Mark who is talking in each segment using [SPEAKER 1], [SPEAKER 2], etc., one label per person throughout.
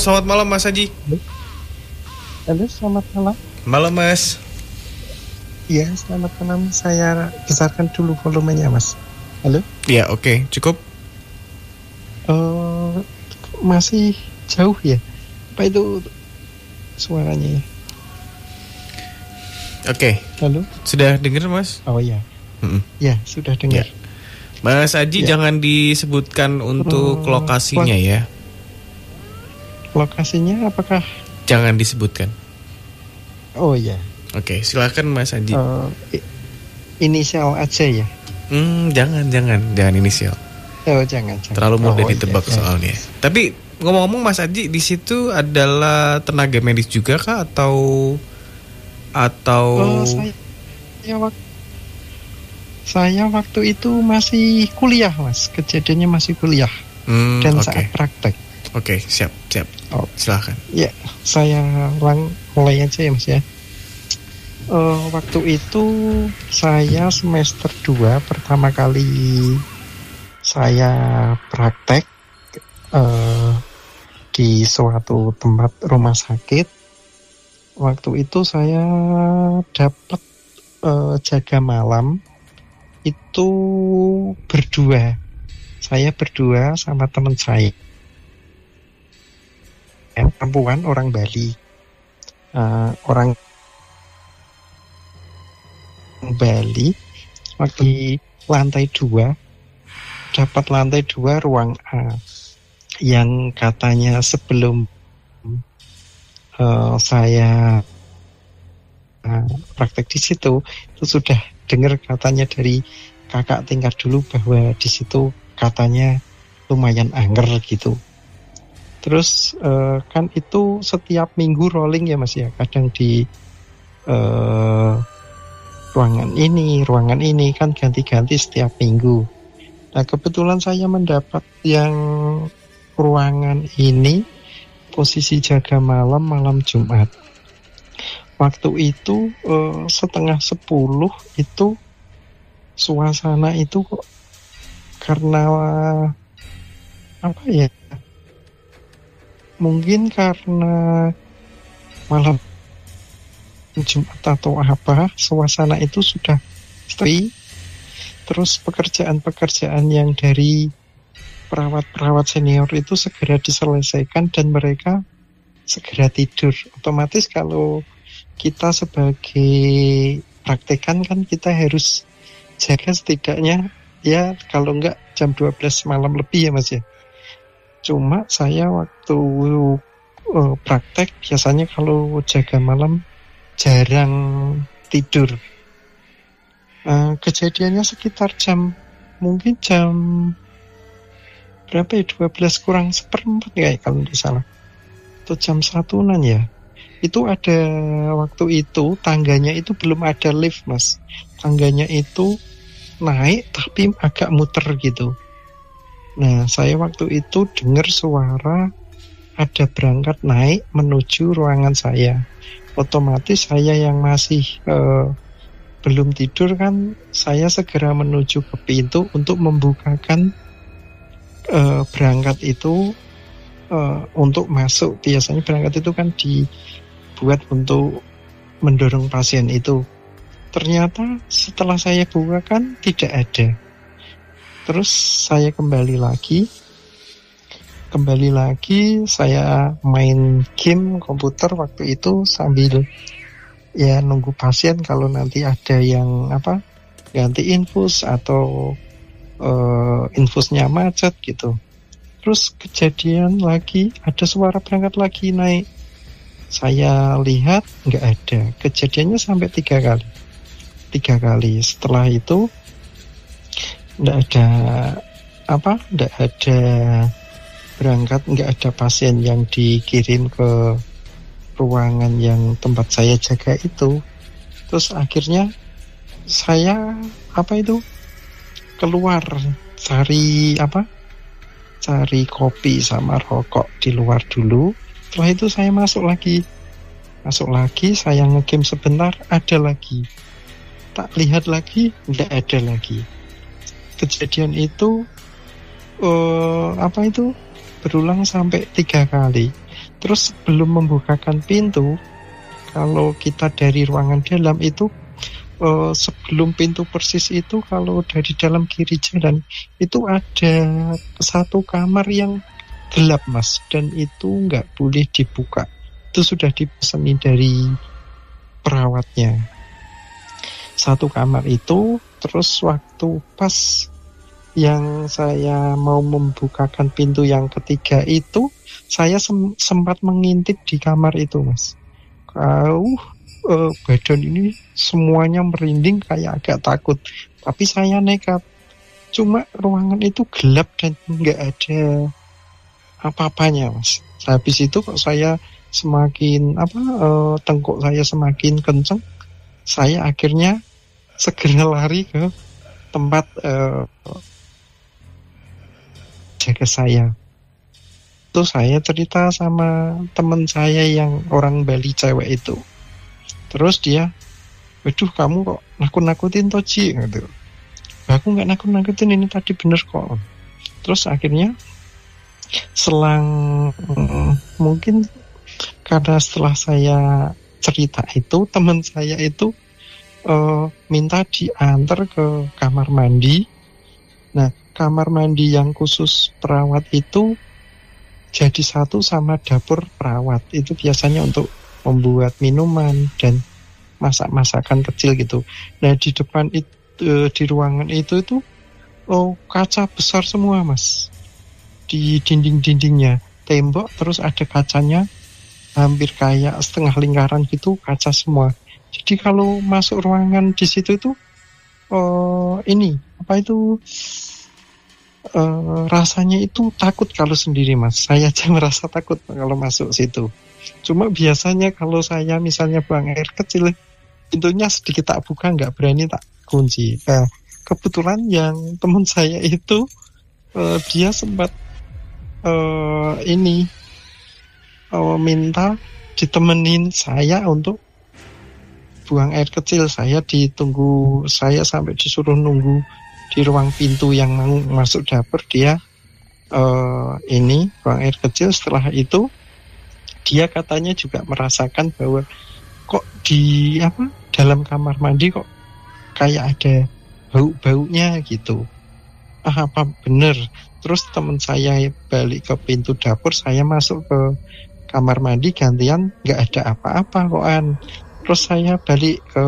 [SPEAKER 1] selamat malam Mas Haji.
[SPEAKER 2] Halo, selamat malam.
[SPEAKER 1] Malam Mas.
[SPEAKER 2] Iya, selamat malam. Saya besarkan dulu volumenya, Mas. Halo?
[SPEAKER 1] Ya, oke, cukup.
[SPEAKER 2] Masih jauh ya? Apa itu suaranya ya?
[SPEAKER 1] Oke.
[SPEAKER 2] Halo?
[SPEAKER 1] Sudah dengar Mas?
[SPEAKER 2] Oh iya. Ya, sudah dengar.
[SPEAKER 1] Ya. Mas Haji jangan disebutkan untuk lokasinya ya.
[SPEAKER 2] Lokasinya apakah?
[SPEAKER 1] Jangan disebutkan.
[SPEAKER 2] Oh iya.
[SPEAKER 1] Oke, silakan Mas Haji.
[SPEAKER 2] Inisial aja ya?
[SPEAKER 1] Jangan inisial.
[SPEAKER 2] Oh jangan.
[SPEAKER 1] Terlalu mudah ditebak soalnya. Saya. Tapi ngomong-ngomong Mas Haji, di situ adalah tenaga medis juga kah atau?
[SPEAKER 2] Saya waktu itu masih kuliah Mas. Kejadiannya masih kuliah dan saat praktek.
[SPEAKER 1] Oke, siap. Silakan.
[SPEAKER 2] Ya, saya mulai aja ya Mas ya. Waktu itu saya semester 2 pertama kali saya praktek di suatu tempat rumah sakit. Waktu itu saya dapat jaga malam itu berdua. Saya berdua sama teman saya. Perempuan orang Bali. Orang Bali waktu di lantai 2 dapat lantai 2 ruang A yang katanya sebelum saya praktek di situ itu sudah dengar katanya dari kakak tingkat dulu bahwa di situ katanya lumayan angker gitu. Terus kan itu setiap minggu rolling ya Mas ya, kadang di ruangan ini kan ganti-ganti setiap minggu. Nah kebetulan saya mendapat yang ruangan ini posisi jaga malam Jumat. Waktu itu 9:30 itu suasana itu kok karena apa ya? Mungkin karena malam Jumat atau apa, suasana itu sudah sepi. Terus pekerjaan-pekerjaan yang dari perawat-perawat senior itu segera diselesaikan dan mereka segera tidur. Otomatis kalau kita sebagai praktekan kan kita harus jaga setidaknya ya kalau enggak jam 12 malam lebih ya Mas ya. Cuma saya waktu praktek biasanya kalau jaga malam jarang tidur. Kejadiannya sekitar mungkin jam berapa ya, 12 kurang seperempat ya kalau tidak salah, atau jam 1-an ya. Itu ada waktu itu tangganya itu belum ada lift Mas. Tangganya itu naik tapi agak muter gitu. Nah saya waktu itu dengar suara ada berangkat naik menuju ruangan saya. Otomatis saya yang masih belum tidur kan, saya segera menuju ke pintu untuk membukakan berangkat itu untuk masuk. Biasanya berangkat itu kan dibuat untuk mendorong pasien itu. Ternyata setelah saya bukakan tidak ada. Terus saya kembali lagi saya main game komputer waktu itu sambil ya nunggu pasien kalau nanti ada yang ganti infus atau infusnya macet gitu. Terus kejadian lagi ada suara berangkat lagi naik. Saya lihat nggak ada. Kejadiannya sampai 3 kali. Setelah itu nggak ada berangkat, nggak ada pasien yang dikirim ke ruangan yang tempat saya jaga itu. Terus akhirnya saya keluar cari kopi sama rokok di luar dulu. Setelah itu saya masuk lagi saya ngegame sebentar, ada lagi. Tak lihat lagi, tidak ada lagi. Kejadian itu berulang sampai 3 kali. Terus sebelum membukakan pintu, kalau kita dari ruangan dalam itu, sebelum pintu persis itu, kalau dari dalam kiri jalan itu ada satu kamar yang gelap mas, dan itu nggak boleh dibuka. Itu sudah dipesani dari perawatnya. Satu kamar itu, terus waktu pas yang saya mau membukakan pintu yang ketiga itu, saya sempat mengintip di kamar itu mas. Badan ini semuanya merinding, kayak agak takut. Tapi saya nekat. Cuma ruangan itu gelap dan nggak ada apa-apanya mas. Habis itu kok saya semakin tengkuk saya semakin kenceng. Saya akhirnya segera lari ke tempat jaga saya. Itu saya cerita sama teman saya yang orang Bali cewek itu. Terus dia, waduh kamu kok nakut-nakutin Toji gitu. Aku nggak nakut-nakutin, ini tadi bener kok. Terus akhirnya selang mungkin karena setelah saya cerita itu, teman saya itu minta diantar ke kamar mandi. Nah, kamar mandi yang khusus perawat itu jadi satu sama dapur perawat. Itu biasanya untuk membuat minuman dan masak-masakan kecil gitu. Nah, di depan itu, di ruangan itu kaca besar semua mas. Di dinding-dindingnya, tembok terus ada kacanya, hampir kayak setengah lingkaran gitu, kaca semua. Jadi kalau masuk ruangan di situ itu rasanya itu takut kalau sendiri mas. Saya aja merasa takut kalau masuk situ. Cuma biasanya kalau saya misalnya buang air kecil, pintunya sedikit tak buka, nggak berani tak kunci. Kebetulan yang teman saya itu dia sempat minta ditemenin saya untuk buang air kecil. Saya sampai disuruh nunggu di ruang pintu yang mau masuk dapur. Dia buang air kecil. Setelah itu dia katanya juga merasakan bahwa kok di dalam kamar mandi kok kayak ada bau-baunya gitu. Apa bener? Terus teman saya balik ke pintu dapur, saya masuk ke kamar mandi gantian, nggak ada apa-apa kokan. Terus saya balik ke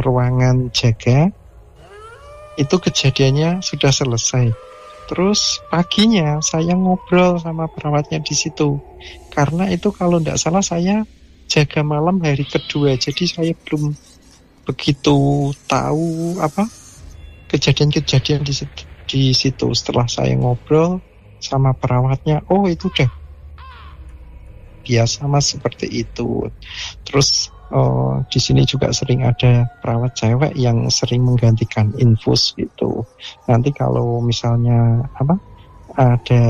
[SPEAKER 2] ruangan jaga. Itu kejadiannya sudah selesai. Terus paginya saya ngobrol sama perawatnya di situ. Karena itu kalau tidak salah saya jaga malam hari kedua. Jadi saya belum begitu tahu kejadian-kejadian di situ. Setelah saya ngobrol sama perawatnya, oh itu udah biasa mas seperti itu. Terus di sini juga sering ada perawat cewek yang sering menggantikan infus gitu. Nanti kalau misalnya ada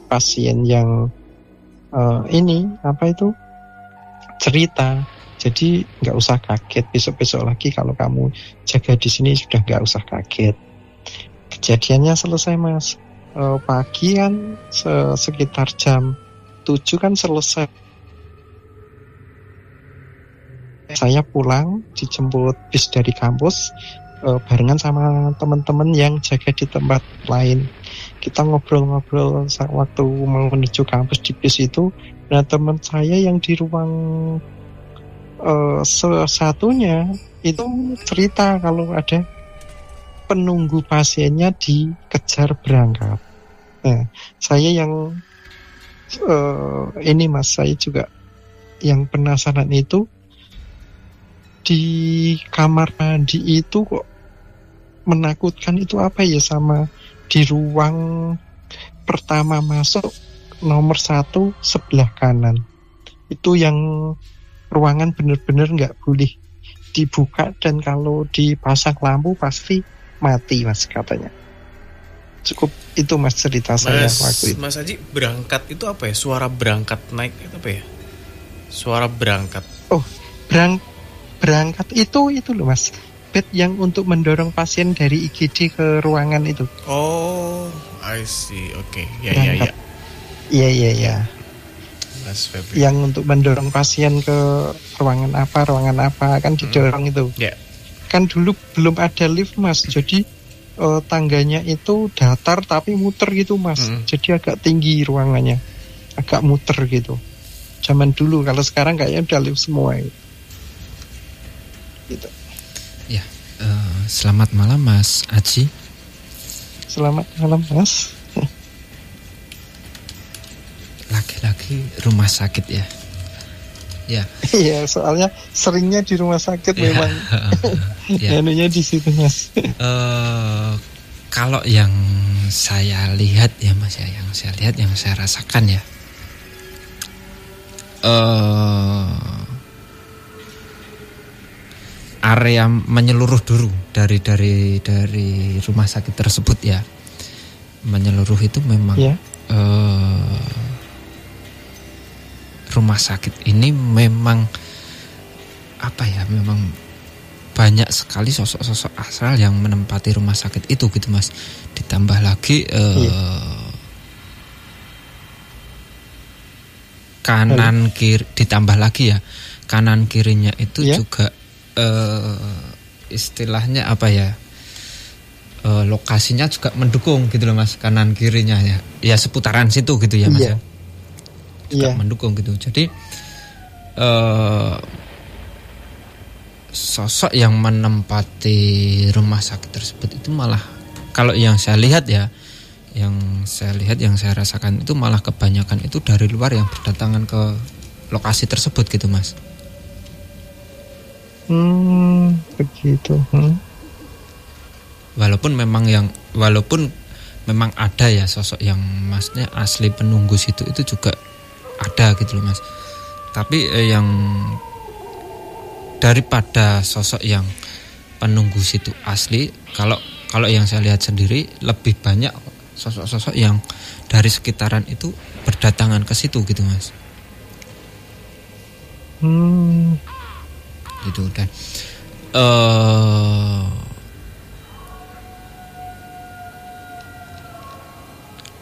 [SPEAKER 2] pasien yang cerita, jadi nggak usah kaget. Besok lagi kalau kamu jaga di sini sudah nggak usah kaget. Kejadiannya selesai mas. Pagi kan sekitar jam 7 kan selesai. Saya pulang dijemput bis dari kampus barengan sama teman-teman yang jaga di tempat lain. Kita ngobrol-ngobrol waktu mau menuju kampus di bis itu. Nah, teman saya yang di ruang satunya itu cerita kalau ada penunggu pasiennya dikejar berangkat. Nah, saya yang saya juga yang penasaran itu, di kamar mandi itu kok menakutkan itu apa ya, sama di ruang pertama masuk nomor 1 sebelah kanan. Itu yang ruangan benar-benar nggak boleh dibuka dan kalau dipasang lampu pasti mati mas katanya. Cukup itu mas cerita saya waktu itu.
[SPEAKER 1] Mas Haji, berangkat itu apa ya? Suara berangkat naik itu apa ya? Suara berangkat.
[SPEAKER 2] Oh, berangkat itu loh mas, bed yang untuk mendorong pasien dari IGD ke ruangan itu.
[SPEAKER 1] Oh, I see. Oke. Ya.
[SPEAKER 2] Iya.
[SPEAKER 1] Mas Febri.
[SPEAKER 2] Yang untuk mendorong pasien ke ruangan apa kan didorong itu.
[SPEAKER 1] Ya.
[SPEAKER 2] Kan dulu belum ada lift Mas, jadi tangganya itu datar tapi muter gitu Mas. Jadi agak tinggi ruangannya, agak muter gitu. Zaman dulu, kalau sekarang kayaknya udah lift semua gitu.
[SPEAKER 3] Ya, selamat malam Mas Aji.
[SPEAKER 2] Selamat malam Mas.
[SPEAKER 3] Lagi-lagi rumah sakit ya. Ya.
[SPEAKER 2] Iya, soalnya seringnya di rumah sakit memang.
[SPEAKER 3] Ya.
[SPEAKER 2] Anunya di situ Mas.
[SPEAKER 3] Kalau yang saya lihat ya Mas ya, yang saya rasakan ya. Area menyeluruh dulu dari rumah sakit tersebut ya. Menyeluruh itu memang rumah sakit ini memang memang banyak sekali sosok-sosok asal yang menempati rumah sakit itu gitu Mas. Ditambah lagi kanan kiri, ditambah lagi ya kanan kirinya itu juga istilahnya lokasinya juga mendukung gitu loh Mas, kanan kirinya ya seputaran situ gitu ya Mas ya. Juga mendukung gitu. Jadi sosok yang menempati rumah sakit tersebut itu malah kalau yang saya lihat ya, yang saya rasakan itu malah kebanyakan itu dari luar yang berdatangan ke lokasi tersebut gitu Mas.
[SPEAKER 2] Begitu.
[SPEAKER 3] Walaupun memang ada ya sosok yang Masnya asli penunggu situ itu juga ada gitu loh Mas. Tapi yang daripada sosok yang penunggu situ asli, kalau yang saya lihat sendiri lebih banyak sosok-sosok yang dari sekitaran itu berdatangan ke situ gitu Mas. Gitu dan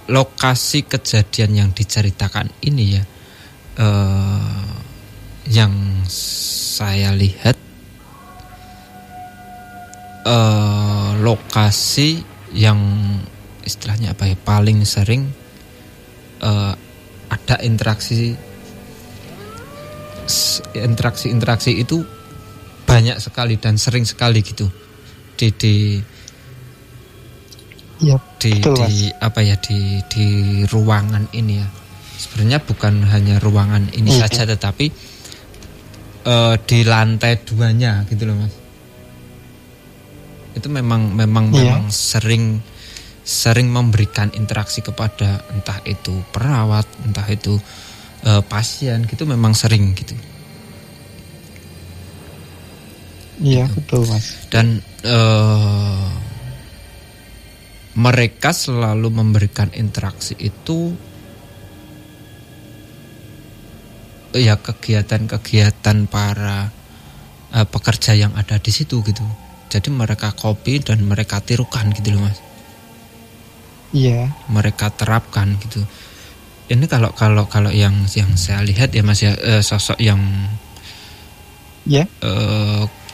[SPEAKER 3] lokasi kejadian yang diceritakan ini ya, yang saya lihat lokasi yang istilahnya paling sering ada interaksi itu banyak sekali dan sering sekali gitu di ruangan ini ya. Sebenarnya bukan hanya ruangan ini saja, tetapi di lantai 2-nya gitu loh Mas. Itu memang sering memberikan interaksi kepada entah itu perawat, entah itu pasien gitu, memang sering gitu.
[SPEAKER 2] Iya, betul Mas.
[SPEAKER 3] Dan mereka selalu memberikan interaksi itu ya kegiatan para pekerja yang ada di situ gitu. Jadi mereka copy dan mereka tirukan gitu loh Mas.
[SPEAKER 2] Iya. Mereka
[SPEAKER 3] terapkan gitu. Ini kalau yang saya lihat ya Mas ya, sosok yang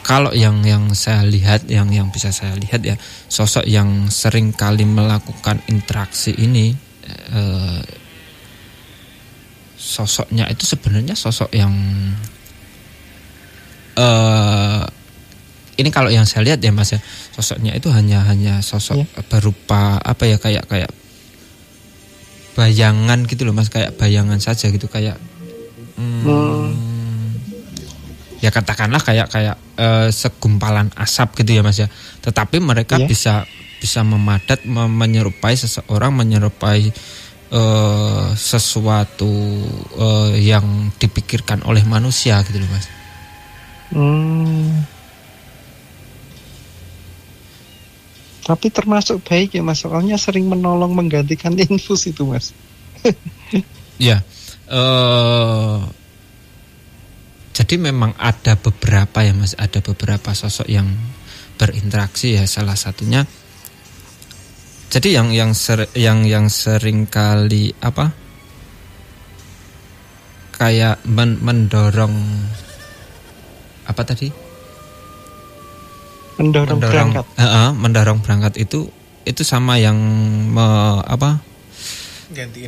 [SPEAKER 3] kalau yang saya lihat, yang bisa saya lihat ya, sosok yang sering kali melakukan interaksi ini, sosoknya itu sebenarnya sosok yang ini kalau yang saya lihat ya Mas ya, sosoknya itu hanya sosok berupa kayak bayangan gitu loh Mas, kayak bayangan saja gitu, kayak ya katakanlah kayak segumpalan asap gitu ya Mas ya. Tetapi mereka bisa memadat, menyerupai seseorang, menyerupai sesuatu yang dipikirkan oleh manusia gitu loh Mas.
[SPEAKER 2] Tapi termasuk baik ya Mas, soalnya sering menolong menggantikan infus itu Mas.
[SPEAKER 3] Ya, jadi memang ada beberapa ya Mas, ada beberapa sosok yang berinteraksi ya, salah satunya. Jadi yang sering kali kayak mendorong apa tadi?
[SPEAKER 2] Mendorong berangkat.
[SPEAKER 3] Mendorong berangkat itu sama yang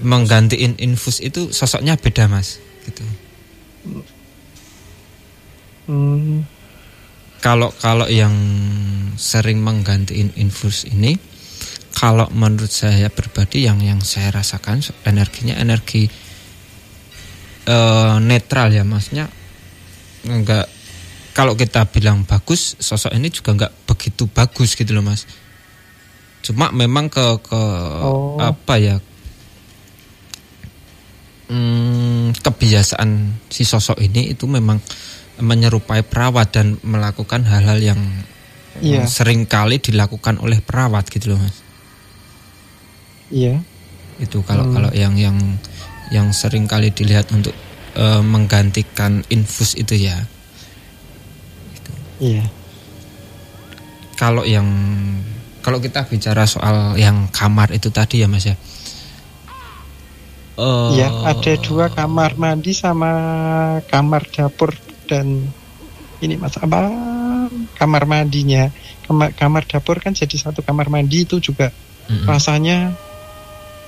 [SPEAKER 3] menggantiin infus itu sosoknya beda Mas gitu. Kalau yang sering menggantiin infus ini, kalau menurut saya pribadi yang saya rasakan energinya energi netral ya, maksudnya enggak, kalau kita bilang bagus, sosok ini juga enggak begitu bagus gitu loh Mas. Cuma memang kebiasaan si sosok ini itu memang menyerupai perawat dan melakukan hal-hal yang sering kali dilakukan oleh perawat gitu loh Mas.
[SPEAKER 2] Iya.
[SPEAKER 3] Itu kalau yang sering kali dilihat untuk menggantikan infus itu ya. Gitu.
[SPEAKER 2] Iya.
[SPEAKER 3] Kalau kita bicara soal yang kamar itu tadi ya Mas ya.
[SPEAKER 2] Ya, ada 2 kamar mandi sama kamar dapur dan ini Mas kamar mandinya. Kamar dapur kan jadi 1 kamar mandi itu juga rasanya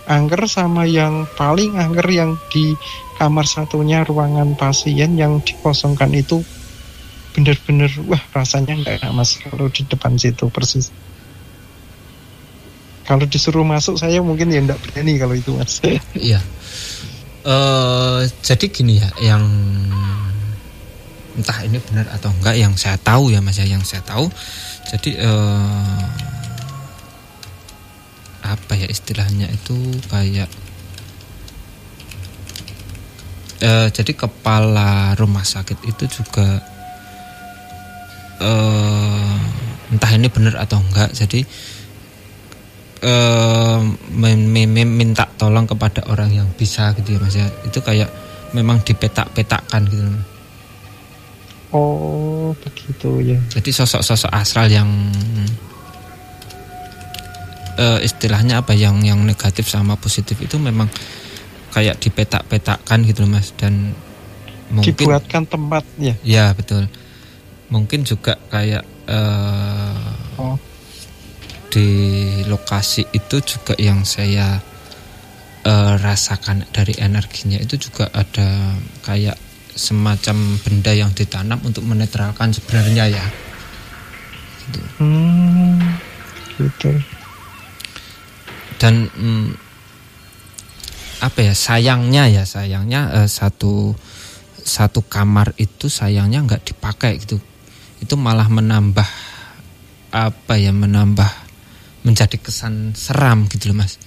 [SPEAKER 2] angker, sama yang paling angker yang di kamar satunya ruangan pasien yang dikosongkan itu bener-bener rasanya enggak enak Mas kalau di depan situ persis. Kalau disuruh masuk saya mungkin ya enggak berani kalau itu Mas.
[SPEAKER 3] Iya. Jadi gini ya, yang entah ini benar atau enggak, yang saya tahu ya Mas ya, yang saya tahu. Jadi apa ya istilahnya itu kayak jadi kepala rumah sakit itu juga entah ini benar atau enggak, jadi minta tolong kepada orang yang bisa gitu ya Mas ya. Itu kayak memang dipetak-petakkan gitu.
[SPEAKER 2] Oh, begitu ya.
[SPEAKER 3] Jadi sosok-sosok astral yang istilahnya apa, yang negatif sama positif itu memang kayak dipetak-petakkan gitu loh Mas, dan mungkin
[SPEAKER 2] dibuatkan tempat ya.
[SPEAKER 3] Ya, betul. Mungkin juga kayak di lokasi itu juga yang saya rasakan dari energinya itu juga ada kayak semacam benda yang ditanam untuk menetralkan sebenarnya ya. Gitu.
[SPEAKER 2] Gitu.
[SPEAKER 3] Dan apa ya, sayangnya satu kamar itu sayangnya nggak dipakai gitu. Itu malah menambah menjadi kesan seram gitu loh Mas.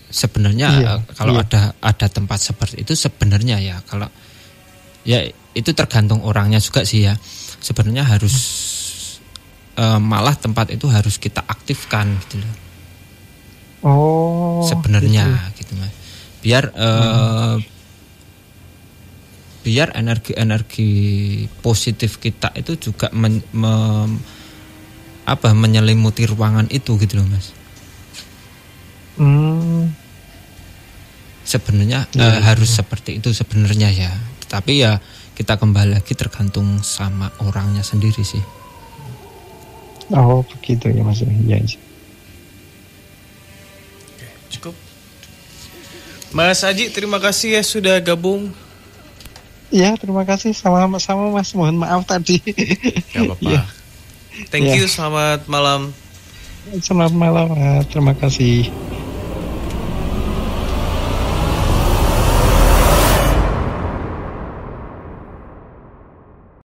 [SPEAKER 3] Sebenarnya kalau ada tempat seperti itu sebenarnya ya, kalau ya itu tergantung orangnya juga sih ya. Sebenarnya harus malah tempat itu harus kita aktifkan gitu loh.
[SPEAKER 2] Oh.
[SPEAKER 3] Sebenarnya gitu Mas. Biar energi positif kita itu juga menyelimuti ruangan itu gitu loh Mas. Sebenarnya harus seperti itu sebenarnya ya. Tapi ya kita kembali lagi tergantung sama orangnya sendiri sih.
[SPEAKER 2] Oh begitu ya Mas. Ya.
[SPEAKER 1] Cukup. Mas Aji, terima kasih ya sudah gabung.
[SPEAKER 2] Iya, terima kasih sama-sama Mas. Mohon maaf tadi.
[SPEAKER 1] Gak apa-apa. Ya. Thank you, selamat malam.
[SPEAKER 2] Selamat malam, terima kasih.